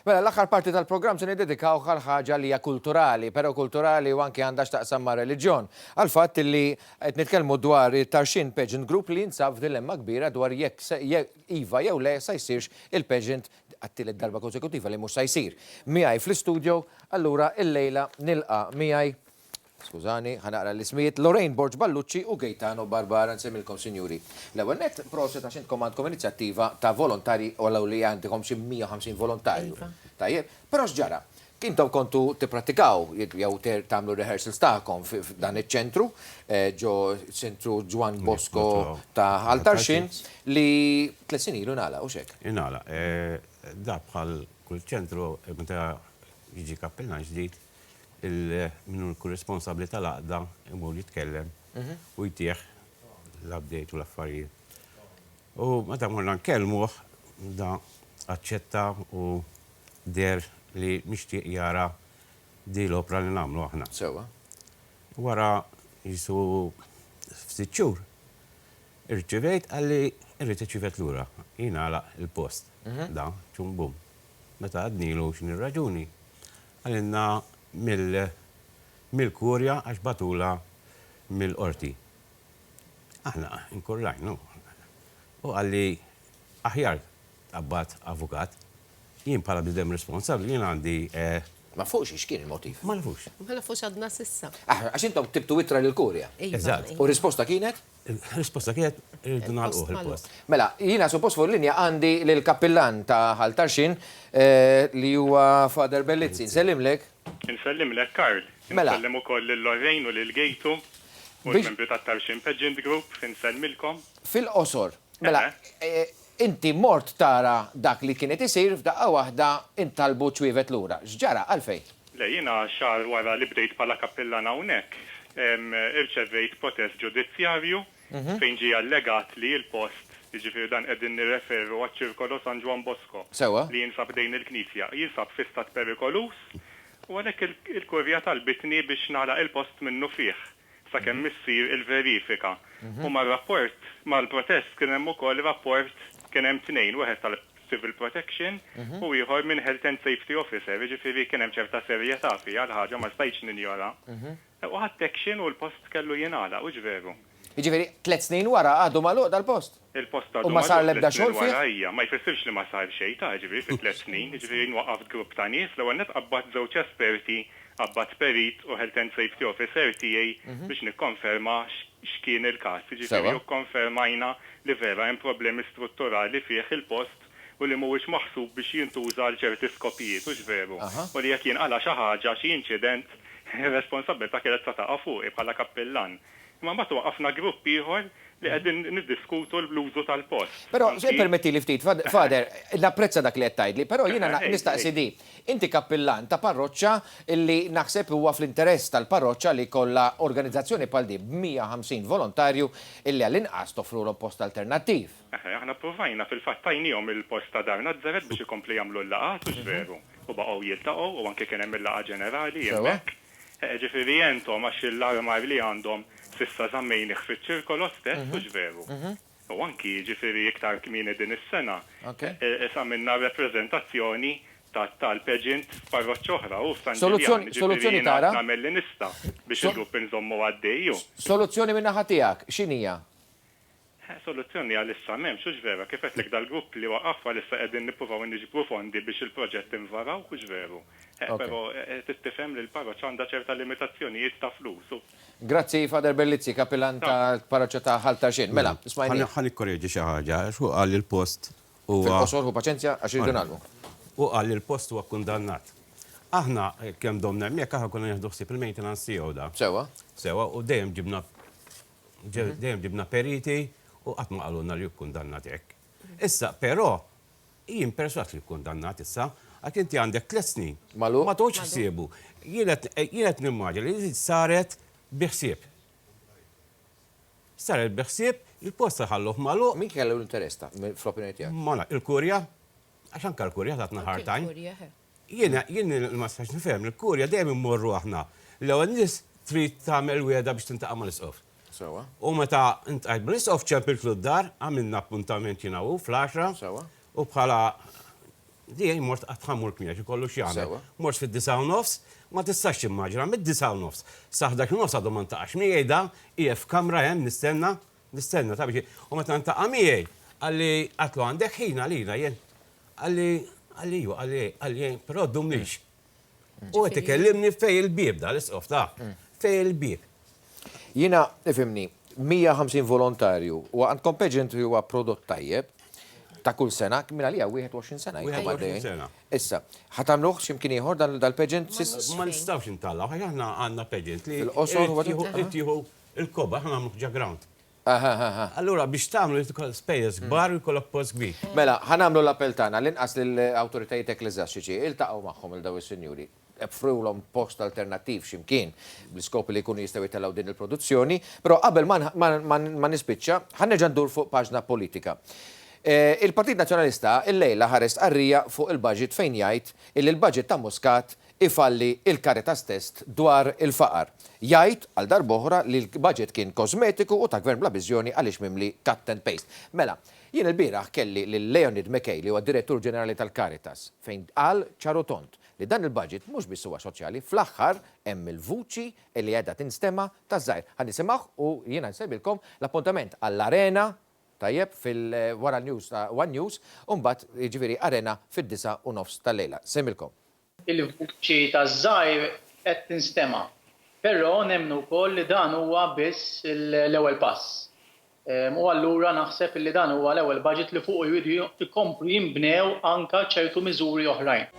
Mela, l-aħħar parti tal-programm se nidedikaw għal ħaġa li hija kulturali, però kulturali u anke għandha x'taqsam ma' reliġjon. Għal fatt li qed nitkellmu dwar it-Tarxin Pageant Group li jinsab f'dilemma kbira dwar jekk iva jew le sa jsirx il-pageant għat-tielet darba konsekutiva li mhux sa jsir. Miegħi fl-istudju, allura illejla nilqa' miegħi skużani, ħanaqra l-ismijiet, Lorraine Borġ Ballucci u Gaetano Barbara, nsemmilkom sinjuri. L-ewwel net proset għax intkom għandkom inizjattiva ta' volontari u li għandkom xi 150 volontarju. Tajjeb, però x'ġara? Kintom kontu tipprattikaw jew tagħmlu rehearsals tagħkom f'dan iċ-ċentru, ġo ċentru Ġwan Bosco ta' Ħaltarxin li 3 snin ilu nagħlaq u xek. Inala, da bħal kull ċentru meta jiġi kappellan ġdid minnu l-korresponsabli tal-għaqda imur jitkellem u jtieħ l-update u l-affarijiet. U meta morna nkellmuh da aċċetta u der li mixtieq jara di l-opra li nagħmlu aħna. Sewa. Wara jisu ftit xhur irċivejt għalli irrid iċċivet lura. Jiena għalaq il-post. Da ċumbum. Meta għadnilu x'inhi raġuni. Għalinna mill-kurja għax batula mill-qorti. Aħna inkurrajnu. U għalli aħjar abbat avukat, jien bħala bidem responsabli, jien għandi. Ma fux x'kien il-motiv? Ma nafux. Ma nafux għadna sissa. Għax intom tibtu wittra lill-kurja. Eżatt. U risposta kienet? Risposta kienet irridu nagħlquh il-post. Mela, jiena suppost fuq linja għandi lill-kappillan ta' Ħaltarxin li huwa Father Bellizzi. Nsellimlek. Nsellimlek, Karl. Mela. Nsellim ukoll lil-Lorraine u lil-Gejtu u l-membri tat-Tarxin Pageant Group. Nsellmilkom. Fil-qosor. Mela, inti mort tara dak li kienet isir f'daqqa waħda intalbu ċwievet lura. X'ġara għalfejn? Le, jiena xahar wara li bdejt bħala kappillan hawnhekk, irċevejt protest ġudizzjarju fejn ġie allegat li l-post, jiġifieri dan qegħdin nirreferu għaċ-ċirkolu San Ġwan Bosco. Sewa. Li jinsab dejn il-Knisja. Jinsab fi stat perikolus u għalhekk il-kurja talbitni biex nagħlaq il-post minnu fih sakemm issir il-verifika. U mar-rapport mal-protest kien hemm ukoll rapport kien hemm tnejn, wieħed tal-Civil Protection u ieħor minn Health and Safety Officer, jiġifieri kien hemm ċerta serjetà fiha l-ħaġa ma stajtx ninjora. U ħadd action u l-post kellu jingħalaq, u ġveru. Jiġifieri 3 snin wara għadu magħluq dal-post. Il-post U ma sar l-ebda xogħol fih? fih? Ma jfissirx li ma sar xejn ta' ġifieri fi 3 snin, jiġifieri nwaqaft grupp ta' nies l-ewwel nett qabbat żewġ esperti, qabbat perit u Health and Safety Officer tiegħi biex nikkonferma x'kien il-każ. Jiġifieri konfermajna li vera hemm problemi strutturali fih il-post u li mhuwiex maħsub biex jintuża għal ċerti skopijiet, u veru. U li jekk jinqala xi ħaġa xi inċident, ir-responsabbiltà kienet ta' taqa' fuqi bħala kappillan. Ma mbagħad waqafna grupp ieħor li qegħdin niddiskutu l-użu tal-post. Però se permetti li ftit, Fader, napprezza dak li qed tgħidli, però jiena nistaqsi di. Inti kappillan ta' parroċċa illi naħseb huwa fl-interess tal-parroċċa li kollha organizzazzjoni bħal di b'150 volontarju illi għall-inqas toffrulhom post alternattiv. Aħna provajna fil-fatt tajnihom il-post ta' darna żered biex ikompli jagħmlu l-laqgħat u veru. U baqgħu jiltaqgħu u anke kien hemm il-laqgħa ġenerali hemmhekk. Ġifieri entom għax l-armar li għandhom sissa żammejnih fiċ-ċirkolo stess u veru. U anki ġifieri iktar kmieni din is-sena. Samilna rappreżentazzjoni tal-pageant parroċċa oħra u Soluzzjoni tara? Nagħmel li nista' biex il-grupp inżommu għaddejju. Soluzzjoni minn naħa tiegħek x'inhija? Soluzzjoni għalissa m'hemmx u veru kif qedlek dal-grupp li waqaf għalissa qegħdin nippruvaw niġbru fondi biex il-proġett invaraw u veru. Però tifhem li l-parroċċa għandha ċerta limitazzjonijiet ta' flus. Grazzi, Father Bellizzi, kappillan tal-parroċċa ta' Ħaltarxin. Mela, ismajni. Ħan ikkorreġi xi ħaġa, xu qal il-post Fil-qosor u paċenzja għax irridu nagħlmu. U qal il-post huwa kundannat. Aħna kemm domna hemmhekk aħna konna nieħdu ħsieb il-maintenance tiegħu da. Sewa. Sewa u dejjem ġibna periti u qatt ma qalulna li kundannat hekk. Issa, però jien perswat li kundannat issa għak inti għandek 3 snin. Malu? Ma toħx ħsiebu. Jienet nimmaġa li saret biħsieb. Saret biħsieb, il-posta ħalluh malu. Min kellu l-interess ta' fl-opinjoni tiegħek? Mala, il-Kurja, għax anke l-Kurja tatna hard time. Jien ma stax nifhem, il-Kurja dejjem immorru aħna. L-ewwel nies trid tagħmel wieda biex tintaqa' mal-isqof. Sewa. U meta intqajt mal-isqof ċempiltlu d-dar, għamilna appuntament jiena u fl-10. Sewa. U bħala Dijaj mort għatħamur kmija, xikollu xjana. Sewa. Mort fil-9:30, ma tistax immaġina, mid-9:30. Saħdak il-nofs għadu ma ntaqax miegħi da, IF kamra hemm nistenna, ta' biex. U meta ntaqa' miegħi, għalli għatlu għandek ħin għalina jien. Għalli, però dumniex. U għet ikellimni fej il-bib da, l-isqof ta' fej il-bib. Jina, ifimni, 150 volontarju u għandkom pageant huwa prodott tajjeb ta' kull sena, minna li 21 sena. 21 sena. Issa, ħatamluħ ximkien ieħor dal-pageant? Ma nistawx intallaw, ħajna għanna pageant li Fil-qosor, jittiħu il-koba, ħana għamlu ġaground. Allura biex tamlu spejjeż kbar u jkollok post kbir. Mela, ħanamlu l-appell tagħna l-inqas lill-awtoritajiet ekleżjastiċi, iltaqgħu magħhom il daw is-sinjuri. Frulhom post alternattiv x'imkien bl-iskopi li jkunu jistgħu jitellgħu din il-produzzjoni, però qabel ma nispiċċa, ħanerġa' ndur fuq paġna politika. Il-Partit Nazzjonalista il-lejla ħares qarrija fuq il-budget fejn jgħid illi l-budget ta' Muscat ifalli il-Caritas test dwar il-faqar. Jgħid għal darb'oħra li l-budget kien kosmetiku u ta' gvern bla biżjoni għaliex mimli cut and paste. Mela, jien il-bieraħ kelli lil Leonid Mekej li huwa direttur ġenerali tal-Caritas fejn qal ċarotont li dan il-budget mhux biss huwa soċjali, fl-aħħar hemm il-vuċi li qiegħda tinstema' taż-żgħir. Ħa nisimgħu u jiena nsejbilkom l-appuntament għall-arena tajjeb fil-wara news ta' One News, u mbagħad jiġifieri arena fid-9:30 tal-lejla. Semmilkom. Il-vuċi taż-żgħir qed tinstema', però nemmnu wkoll li dan huwa biss l-ewwel pass. U allura naħseb li dan huwa l-ewwel budget li fuq jridu jkomplu jinbnew anke ċertu miżuri oħrajn.